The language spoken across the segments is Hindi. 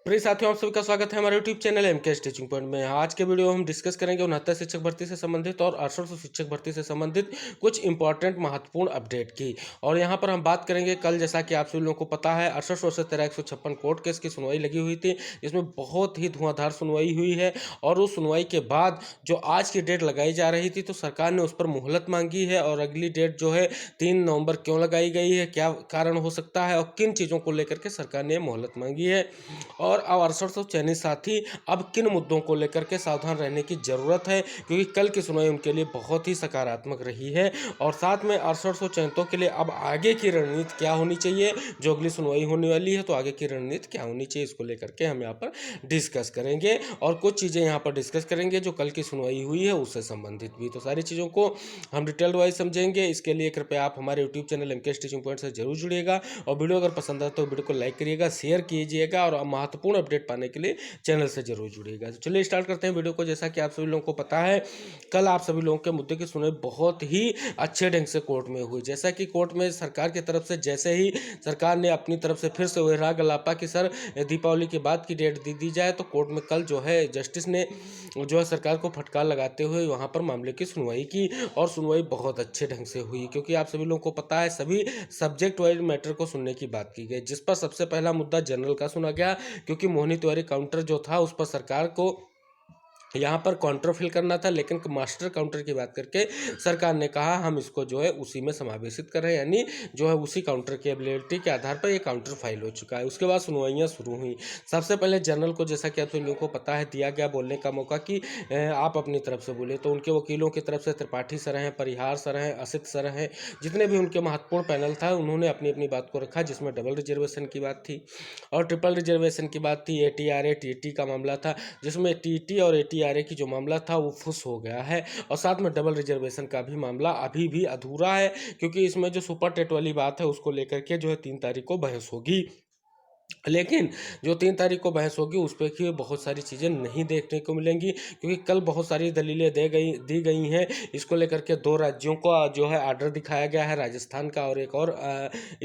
प्रिय साथियों, आप सभी का स्वागत है हमारे YouTube channel MK teaching point में। आज के वीडियो हम डिस्कस करेंगे 69 शिक्षक भर्ती से संबंधित और 6800 शिक्षक भर्ती से संबंधित कुछ इंपॉर्टेंट महत्वपूर्ण अपडेट की। और यहाँ पर हम बात करेंगे कल, जैसा कि आप सभी लोगों को पता है, 6800 से 13156 कोर्ट केस की सुनवाई लगी हुई थी, जिसमें बहुत ही धुआंधार सुनवाई हुई है। और उस सुनवाई के बाद जो आज की डेट लगाई जा रही थी, तो सरकार ने उस पर मोहलत मांगी है। और अगली डेट जो है 3 नवंबर क्यों लगाई गई है, क्या कारण हो सकता है और किन चीज़ों को लेकर के सरकार ने मोहलत मांगी है, और अब 6800 चयनित साथी अब किन मुद्दों को लेकर के सावधान रहने की ज़रूरत है, क्योंकि कल की सुनवाई उनके लिए बहुत ही सकारात्मक रही है। और साथ में 6800 चयनितों के लिए अब आगे की रणनीति क्या होनी चाहिए, जो अगली सुनवाई होने वाली है तो आगे की रणनीति क्या होनी चाहिए, इसको लेकर के हम यहाँ पर डिस्कस करेंगे। और कुछ चीज़ें यहाँ पर डिस्कस करेंगे जो कल की सुनवाई हुई है उससे संबंधित भी। तो सारी चीज़ों को हम डिटेल वाइज समझेंगे। इसके लिए कृपया आप हमारे YouTube channel MK teaching point से जरूर जुड़िएगा। और वीडियो अगर पसंद आए तो वीडियो को लाइक करिएगा, शेयर कीजिएगा, और महत्वपूर्ण अपडेट पाने के लिए चैनल से जरूर जुड़िएगा। तो चलिए स्टार्ट करते हैं वीडियो को। जैसा कि आप सभी लोगों को पता है, कल आप सभी लोगों के मुद्दे की सुनवाई बहुत ही अच्छे ढंग से कोर्ट में हुई। जैसा कि कोर्ट में सरकार की तरफ से जैसे ही सरकार ने अपनी तरफ से फिर से वही राग अलापा कि सर दीपावली के बाद की डेट दी जाए, तो कोर्ट में कल जो है जस्टिस ने जो है सरकार को फटकार लगाते हुए वहां पर मामले की सुनवाई की। और सुनवाई बहुत अच्छे ढंग से हुई, क्योंकि आप सभी लोगों को पता है सभी सब्जेक्ट वाइज मैटर को सुनने की बात की गई, जिस पर सबसे पहला मुद्दा जनरल का सुना गया, क्योंकि मोहिनी तिवारी काउंटर जो था उस पर सरकार को यहाँ पर काउंटर फिल करना था। लेकिन मास्टर काउंटर की बात करके सरकार ने कहा हम इसको जो है उसी में समावेशित कर रहे हैं, यानी जो है उसी काउंटर की एबिलिटी के आधार पर ये काउंटर फाइल हो चुका है। उसके बाद सुनवाइयाँ शुरू हुई। सबसे पहले जनरल को, जैसा कि आप सभी लोगों को पता है, दिया गया बोलने का मौका कि आप अपनी तरफ से बोले। तो उनके वकीलों की तरफ से त्रिपाठी सर हैं, परिहार सर हैं, असित सर हैं, जितने भी उनके महत्वपूर्ण पैनल था, उन्होंने अपनी अपनी बात को रखा, जिसमें डबल रिजर्वेशन की बात थी और ट्रिपल रिजर्वेशन की बात थी। ATRA TT का मामला था, जिसमें TT और ATRA की जो मामला था वो फुस हो गया है। और साथ में डबल रिजर्वेशन का भी मामला अभी भी अधूरा है, क्योंकि इसमें जो सुपर टेट वाली बात है उसको लेकर के जो है 3 तारीख को बहस होगी। लेकिन जो 3 तारीख को बहस होगी उस पर कि बहुत सारी चीज़ें नहीं देखने को मिलेंगी, क्योंकि कल बहुत सारी दलीलें दी गई हैं। इसको लेकर के 2 राज्यों का जो है आर्डर दिखाया गया है, राजस्थान का और एक और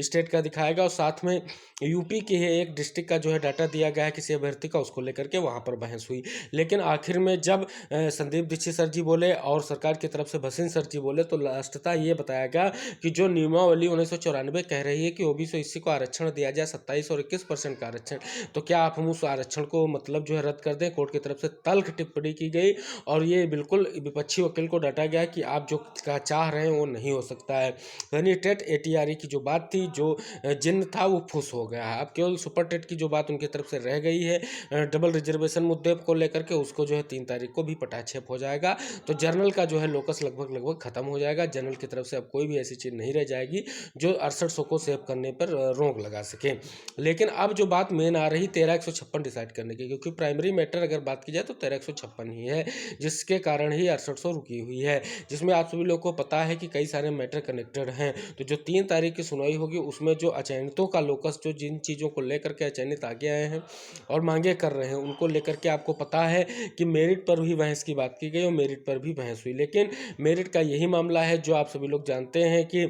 स्टेट का दिखाया गया, और साथ में यूपी के एक डिस्ट्रिक्ट का जो है डाटा दिया गया है किसी अभ्यर्थी का, उसको लेकर के वहाँ पर बहस हुई। लेकिन आखिर में जब संदीप दीक्षित सर जी बोले और सरकार की तरफ से भसीन सर जी बोले, तो लास्टता ये बताया गया कि जो नियमावली 1994 कह रही है कि OBC SC को आरक्षण दिया जाए 27 और 21% का आरक्षण, तो क्या आप हम उस आरक्षण को मतलब जो है रद्द कर दें। कोर्ट की तरफ से तल्ख टिप्पणी की गई, और ये बिल्कुल विपक्षी वकील को डांटा गया कि आप जो चाह रहे हैं वो नहीं हो सकता है। यानी टेट ATRA की जो बात थी, जो जिन्न था, वो फुस हो गया है। अब केवल सुपर टेट की जो बात उनकी तरफ से रह गई है, डबल रिजर्वेशन मुद्दे को लेकर के, उसको जो है 3 तारीख को भी पटाक्षेप हो जाएगा। तो जर्नल का जो है लोकस लगभग खत्म हो जाएगा। जर्नल की तरफ से अब कोई भी ऐसी चीज़ नहीं रह जाएगी जो 6800 को सेव करने पर रोक लगा सके। लेकिन अब जो बात मेन आ रही 13156 डिसाइड करने की, क्योंकि प्राइमरी मैटर अगर बात की जाए तो 13156 ही है, जिसके कारण ही 6800 रुकी हुई है। जिसमें आप सभी लोगों को पता है कि कई सारे मैटर कनेक्टेड हैं। तो जो 3 तारीख की सुनवाई होगी उसमें जो अचयनितों का लोकस, जो जिन चीज़ों को लेकर के अचयनित आगे आए हैं और मांगे कर रहे हैं, उनको लेकर के आपको पता है कि मेरिट पर भी बहस की बात की गई और मेरिट पर भी बहस हुई। लेकिन मेरिट का यही मामला है जो आप सभी लोग जानते हैं कि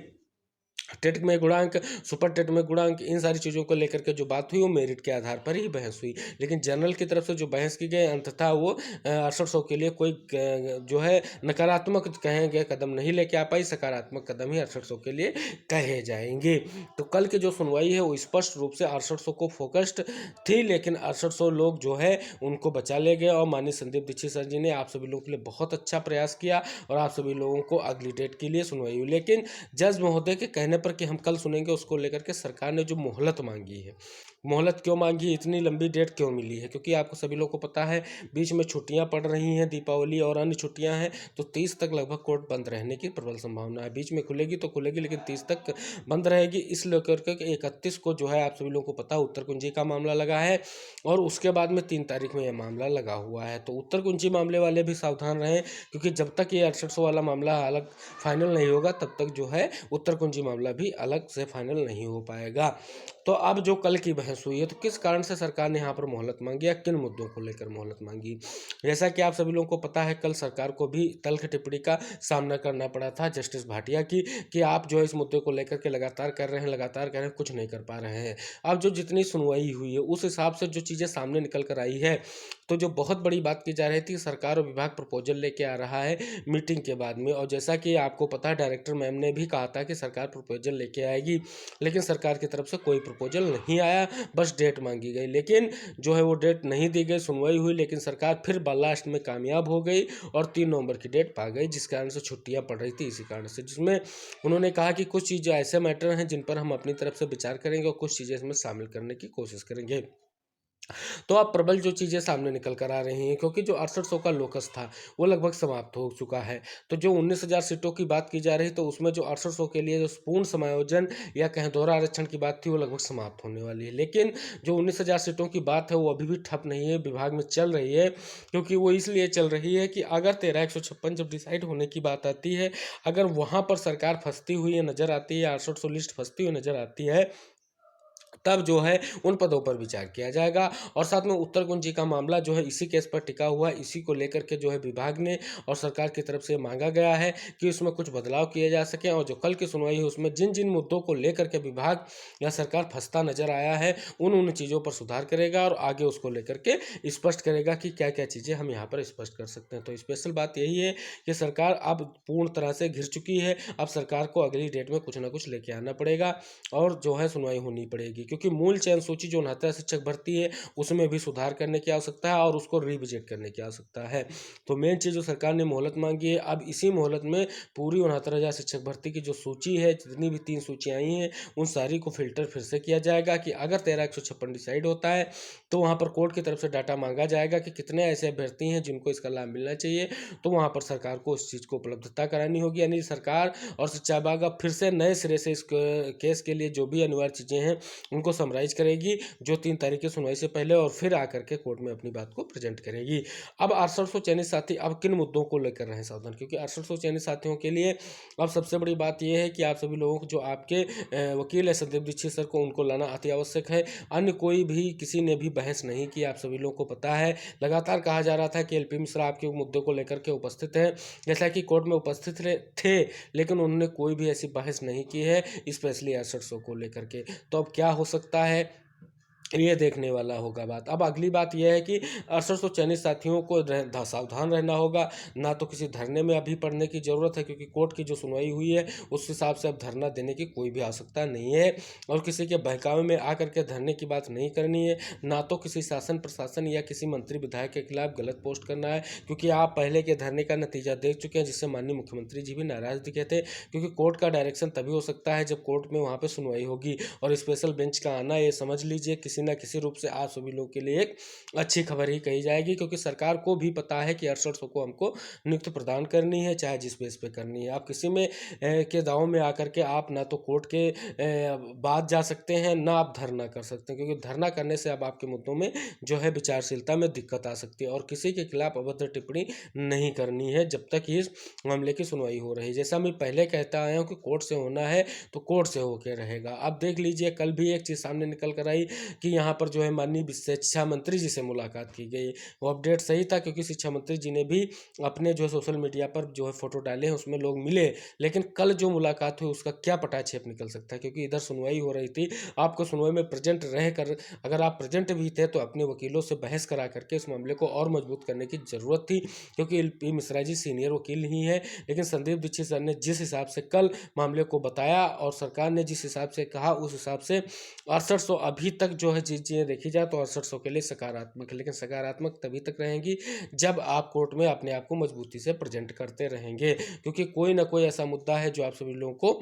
टेट में गुणांक, सुपर टेट में गुणांक, इन सारी चीज़ों को लेकर के जो बात हुई वो मेरिट के आधार पर ही बहस हुई। लेकिन जनरल की तरफ से जो बहस की गई, अंततः वो 6800 के लिए कोई जो है नकारात्मक कहेंगे कदम नहीं लेके आ पाई, सकारात्मक कदम ही 6800 के लिए कहे जाएंगे। तो कल की जो सुनवाई है वो स्पष्ट रूप से 6800 को फोकस्ड थी, लेकिन 6800 लोग जो है उनको बचा ले गए। और माननीय संदीप दीक्षित सर जी ने आप सभी लोगों के लिए बहुत अच्छा प्रयास किया, और आप सभी लोगों को अगली डेट के लिए सुनवाई हुई। लेकिन जज महोदय के कहने पर कि हम कल सुनेंगे, उसको लेकर के सरकार ने जो मोहलत मांगी है, मोहलत क्यों मांगी, इतनी लंबी डेट क्यों मिली है, क्योंकि आपको सभी लोगों को पता है बीच में छुट्टियां पड़ रही हैं, दीपावली और अन्य छुट्टियां हैं, तो 30 तक लगभग कोर्ट बंद रहने की प्रबल संभावना है। बीच में खुलेगी तो खुलेगी, लेकिन 30 तक बंद रहेगी। इस लेकर के 31 को जो है आप सभी लोगों को पता उत्तर कुंजी का मामला लगा है, और उसके बाद में 3 तारीख में यह मामला लगा हुआ है। तो उत्तर कुंजी मामले वाले भी सावधान रहें, क्योंकि जब तक ये 6800 वाला मामला अलग फाइनल नहीं होगा, तब तक जो है उत्तर कुंजी मामला भी अलग से फाइनल नहीं हो पाएगा। तो अब जो कल की बहस हुई है, तो किस कारण से सरकार ने यहाँ पर मोहलत मांगी या किन मुद्दों को लेकर मोहलत मांगी। जैसा कि आप सभी लोगों को पता है, कल सरकार को भी तल्ख टिप्पणी का सामना करना पड़ा था जस्टिस भाटिया की, कि आप जो है इस मुद्दे को लेकर के लगातार कर रहे हैं, कुछ नहीं कर पा रहे हैं। अब जो जितनी सुनवाई हुई है उस हिसाब से जो चीज़ें सामने निकल कर आई है, तो जो बहुत बड़ी बात की जा रही थी, सरकार और विभाग प्रपोजल लेके आ रहा है मीटिंग के बाद में। और जैसा कि आपको पता है, डायरेक्टर मैम ने भी कहा था कि सरकार प्रपोजल लेके आएगी, लेकिन सरकार की तरफ से कोई प्रपोजल नहीं आया, बस डेट मांगी गई। लेकिन जो है वो डेट नहीं दी गई, सुनवाई हुई, लेकिन सरकार फिर लास्ट में कामयाब हो गई और 3 नवंबर की डेट पा गई, जिस कारण से छुट्टियां पड़ रही थी इसी कारण से, जिसमें उन्होंने कहा कि कुछ चीज़ें ऐसे मैटर हैं जिन पर हम अपनी तरफ से विचार करेंगे और कुछ चीज़ें इसमें शामिल करने की कोशिश करेंगे। तो अब प्रबल जो चीज़ें सामने निकल कर आ रही हैं, क्योंकि जो 6800 का लोकस था वो लगभग समाप्त हो चुका है। तो जो 19,000 सीटों की बात की जा रही, तो उसमें जो 6800 के लिए जो पूर्ण समायोजन या कहें दोहरा आरक्षण की बात थी, वो लगभग समाप्त होने वाली है। लेकिन जो 19,000 सीटों की बात है वो अभी भी ठप नहीं है, विभाग में चल रही है। क्योंकि वो इसलिए चल रही है कि अगर 13,156 जब डिसाइड होने की बात आती है, अगर वहाँ पर सरकार फंसती हुई नजर आती है, 6800 लिस्ट फंसती हुई नजर आती है, तब जो है उन पदों पर विचार किया जाएगा। और साथ में उत्तर कुंजी का मामला जो है इसी केस पर टिका हुआ है, इसी को लेकर के जो है विभाग ने और सरकार की तरफ से मांगा गया है कि उसमें कुछ बदलाव किए जा सकें। और जो कल की सुनवाई है उसमें जिन जिन मुद्दों को लेकर के विभाग या सरकार फंसता नजर आया है, उन उन चीज़ों पर सुधार करेगा और आगे उसको लेकर के स्पष्ट करेगा कि क्या क्या चीज़ें हम यहाँ पर स्पष्ट कर सकते हैं। तो स्पेशल बात यही है कि सरकार अब पूर्ण तरह से घिर चुकी है। अब सरकार को अगली डेट में कुछ ना कुछ लेके आना पड़ेगा और जो है सुनवाई होनी पड़ेगी, क्योंकि मूल चयन सूची जो 69 शिक्षक भर्ती है उसमें भी सुधार करने की आवश्यकता है और उसको रिविजिट करने की आवश्यकता है। तो मेन चीज़ जो सरकार ने मोहलत मांगी है, अब इसी मोहलत में पूरी 69,000 शिक्षक भर्ती की जो सूची है, जितनी भी 3 सूचियाँ आई हैं, उन सारी को फिल्टर फिर से किया जाएगा कि अगर 13,156 डिसाइड होता है तो वहाँ पर कोर्ट की तरफ से डाटा मांगा जाएगा कि कितने ऐसे अभ्यर्थी हैं जिनको इसका लाभ मिलना चाहिए। तो वहाँ पर सरकार को उस चीज़ को उपलब्धता करानी होगी, यानी सरकार और शिक्षा विभाग अब फिर से नए सिरे से इस केस के लिए जो भी अनिवार्य चीज़ें हैं उनको समराइज करेगी, जो 3 तारीख की सुनवाई से पहले, और फिर आकर के कोर्ट में अपनी बात को प्रेजेंट करेगी। अब 6800 चयनित साथी अब किन मुद्दों को लेकर रहे सावधान, क्योंकि 6800 चयनित साथियों के लिए अब सबसे बड़ी बात यह है कि आप सभी लोगों को, जो आपके वकील है संदीप दीक्षित सर को, उनको लाना अति आवश्यक है। अन्य कोई भी किसी ने भी बहस नहीं की, आप सभी लोगों को पता है। लगातार कहा जा रहा था कि एलपी मिश्रा आपके मुद्दे को लेकर के उपस्थित हैं, जैसा कि कोर्ट में उपस्थित थे, लेकिन उन्होंने कोई भी ऐसी बहस नहीं की है, स्पेशली 6800 को लेकर के। तो अब क्या हो सकता है, ये देखने वाला होगा बात। अब अगली बात यह है कि 6800 चयनित साथियों को सावधान रहना होगा, ना तो किसी धरने में अभी पड़ने की ज़रूरत है, क्योंकि कोर्ट की जो सुनवाई हुई है उस हिसाब से अब धरना देने की कोई भी आवश्यकता नहीं है। और किसी के बहकावे में आकर के धरने की बात नहीं करनी है, ना तो किसी शासन प्रशासन या किसी मंत्री विधायक के खिलाफ गलत पोस्ट करना है, क्योंकि आप पहले के धरने का नतीजा देख चुके हैं, जिससे माननीय मुख्यमंत्री जी भी नाराज दिखे थे। क्योंकि कोर्ट का डायरेक्शन तभी हो सकता है जब कोर्ट में वहाँ पर सुनवाई होगी, और स्पेशल बेंच का आना, ये समझ लीजिए किसी न किसी रूप से आप सभी लोगों के लिए एक अच्छी खबर ही कही जाएगी, क्योंकि सरकार को भी पता है कि 6800 को हमको नियुक्ति प्रदान करनी है, चाहे जिस बेस पे करनी है। आप किसी में के दाव में आकर के आप ना तो कोर्ट के बाद जा सकते हैं, ना आप धरना कर सकते हैं, क्योंकि धरना करने से अब आपके मुद्दों में जो है विचारशीलता में दिक्कत आ सकती है। और किसी के खिलाफ अभद्र टिप्पणी नहीं करनी है जब तक इस मामले की सुनवाई हो रही है। जैसा मैं पहले कहता आया हूँ कि कोर्ट से होना है तो कोर्ट से होकर रहेगा। अब देख लीजिए, कल भी एक चीज़ सामने निकल कर आई कि यहाँ पर जो है माननीय शिक्षा मंत्री जी से मुलाकात की गई। वो अपडेट सही था, क्योंकि शिक्षा मंत्री जी ने भी अपने जो है सोशल मीडिया पर जो है फोटो डाले हैं, उसमें लोग मिले। लेकिन कल जो मुलाकात हुई उसका क्या पटाक्षेप निकल सकता है, क्योंकि इधर सुनवाई हो रही थी। आपको सुनवाई में प्रेजेंट रह कर, अगर आप प्रेजेंट भी थे तो अपने वकीलों से बहस करा करके इस मामले को और मजबूत करने की जरूरत थी, क्योंकि एलपी मिश्रा जी सीनियर वकील ही हैं। लेकिन संदीप दीक्षित सर ने जिस हिसाब से कल मामले को बताया और सरकार ने जिस हिसाब से कहा, उस हिसाब से 6800 अभी तक जो है चीज़ें देखी जाए तो 6800 के लिए सकारात्मक है। लेकिन सकारात्मक तभी तक रहेंगी जब आप कोर्ट में अपने आप को मजबूती से प्रेजेंट करते रहेंगे, क्योंकि कोई ना कोई ऐसा मुद्दा है जो आप सभी लोगों को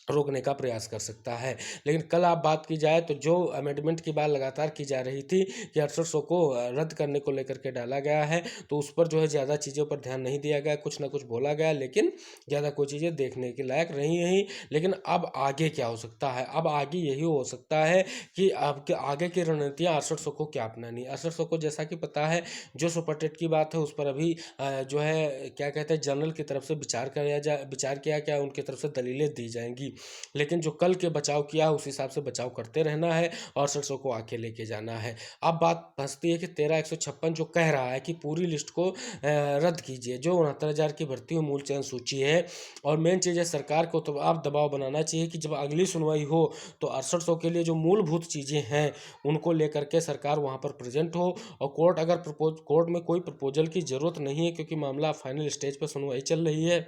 रोकने का प्रयास कर सकता है। लेकिन कल आप बात की जाए तो जो अमेंडमेंट की बात लगातार की जा रही थी कि 6800 को रद्द करने को लेकर के डाला गया है, तो उस पर जो है ज़्यादा चीज़ों पर ध्यान नहीं दिया गया, कुछ ना कुछ बोला गया, लेकिन ज़्यादा कोई चीज़ें देखने के लायक रही नहीं। लेकिन अब आगे क्या हो सकता है, अब आगे यही हो सकता है कि आपके आगे की रणनीतियाँ 6800 को क्या अपनानी। 6800 को जैसा कि पता है, जो सुपर टेट की बात है उस पर अभी जो है क्या कहते हैं, जनरल की तरफ से विचार किया गया, उनकी तरफ से दलीलें दी जाएंगी। लेकिन जो कल के बचाव किया उस हिसाब से बचाव करते रहना है और 6800 को आके लेके जाना है। अब बात फंसती है कि 13,156 जो कह रहा है कि पूरी लिस्ट को रद्द कीजिए, जो 69,000 की भर्ती हुई मूल चयन सूची है। और मेन चीज़ है, सरकार को तो अब दबाव बनाना चाहिए कि जब अगली सुनवाई हो तो 6800 के लिए जो मूलभूत चीज़ें हैं उनको लेकर के सरकार वहाँ पर प्रेजेंट हो। और कोर्ट में कोई प्रपोजल की ज़रूरत नहीं है, क्योंकि मामला फाइनल स्टेज पर सुनवाई चल रही है।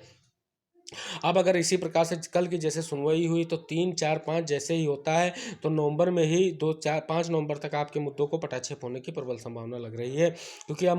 अब अगर इसी प्रकार से कल की जैसे सुनवाई हुई तो 3, 4, 5 जैसे ही होता है तो नवंबर में ही 2, 4, 5 नवंबर तक आपके मुद्दों को पटाक्षेप होने की प्रबल संभावना लग रही है, क्योंकि अब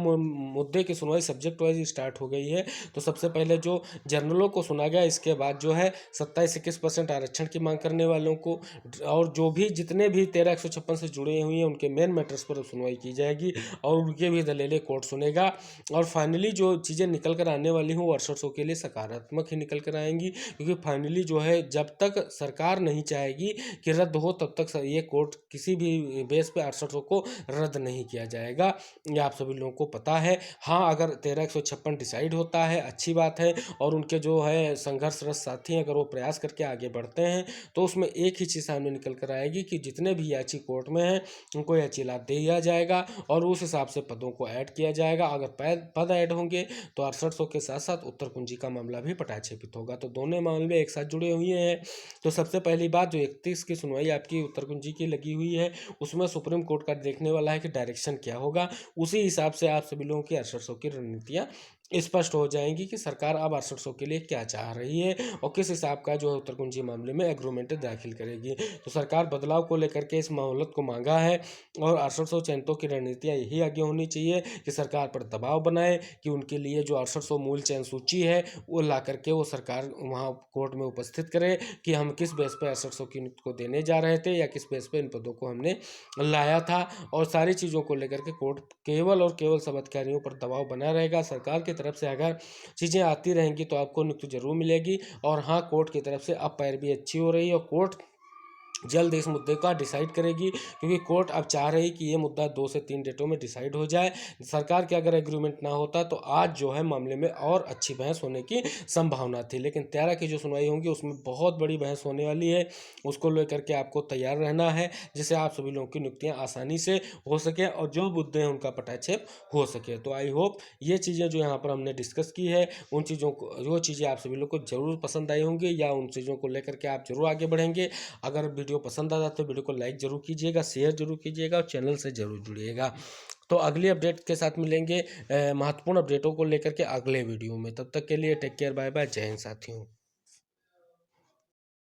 मुद्दे की सुनवाई सब्जेक्ट वाइज स्टार्ट हो गई है। तो सबसे पहले जो जर्नलों को सुना गया, इसके बाद जो है 27-21% आरक्षण की मांग करने वालों को और जो भी जितने भी 13,156 से जुड़े हुए हैं उनके मेन मैटर्स पर सुनवाई की जाएगी और उनके भी दलीलें कोर्ट सुनेगा। और फाइनली जो चीज़ें निकल कर आने वाली हूँ 6800 के लिए सकारात्मक ही निकल कर आएंगी, क्योंकि फाइनली जो है जब तक सरकार नहीं चाहेगी कि रद्द हो तब तक ये कोर्ट किसी भी बेस पे 6800 को रद्द नहीं किया जाएगा। ये आप सभी लोगों को पता है। हाँ, अगर 13,156 डिसाइड होता है अच्छी बात है, और उनके जो है संघर्षरत साथी अगर वो प्रयास करके आगे बढ़ते हैं तो उसमें एक ही चीज़ सामने निकल कर आएगी कि जितने भी याची कोर्ट में हैं उनको याची लाभ दिया जाएगा और उस हिसाब से पदों को ऐड किया जाएगा। अगर पद ऐड होंगे तो 6800 के साथ साथ उत्तर कुंजी का मामला भी पटाक्षेपित होगा। तो दोनों मामले एक साथ जुड़े हुए हैं। तो सबसे पहली बात, जो 31 की सुनवाई आपकी उत्तर कुंजी की लगी हुई है उसमें सुप्रीम कोर्ट का देखने वाला है कि डायरेक्शन क्या होगा। उसी हिसाब से आप सभी लोगों की 6800 की रणनीतियाँ स्पष्ट हो जाएंगी कि सरकार अब 6800 के लिए क्या चाह रही है और किस हिसाब का जो है उत्तर कुंजी मामले में एग्रीमेंट दाखिल करेगी। तो सरकार बदलाव को लेकर के इस मोहलत को मांगा है और 6800 चयनितों की रणनीतियाँ यही आगे होनी चाहिए कि सरकार पर दबाव बनाए कि उनके लिए जो 6800 मूल चयन सूची है वो ला करके वो सरकार वहाँ कोर्ट में उपस्थित करे कि हम किस बेस पे 6800 की को देने जा रहे थे या किस बेस पे इन पदों को हमने लाया था। और सारी चीज़ों को लेकर के कोर्ट केवल और केवल सब अधिकारियों पर दबाव बना रहेगा। सरकार की तरफ से अगर चीज़ें आती रहेंगी तो आपको नियुक्ति जरूर मिलेगी। और हाँ, कोर्ट की तरफ से अब पैरवी अच्छी हो रही है और कोर्ट जल्द इस मुद्दे का डिसाइड करेगी, क्योंकि कोर्ट अब चाह रही कि ये मुद्दा 2 से 3 डेटों में डिसाइड हो जाए। सरकार के अगर एग्रीमेंट ना होता तो आज जो है मामले में और अच्छी बहस होने की संभावना थी, लेकिन 13 की जो सुनवाई होगी उसमें बहुत बड़ी बहस होने वाली है। उसको लेकर के आपको तैयार रहना है, जिससे आप सभी लोगों की नियुक्तियाँ आसानी से हो सके और जो मुद्दे हैं उनका पटाक्षेप हो सके। तो आई होप ये चीज़ें जो यहाँ पर हमने डिस्कस की है उन चीज़ों को, जो चीज़ें आप सभी लोग को जरूर पसंद आई होंगी या उन चीज़ों को लेकर के आप जरूर आगे बढ़ेंगे। अगर वीडियो पसंद आता तो वीडियो को लाइक जरूर कीजिएगा, शेयर जरूर कीजिएगा और चैनल से जरूर जुड़िएगा। तो अगली अपडेट के साथ मिलेंगे महत्वपूर्ण अपडेटों को लेकर के अगले वीडियो में। तब तक के लिए टेक केयर, बाय बाय, जय हिंद साथियों।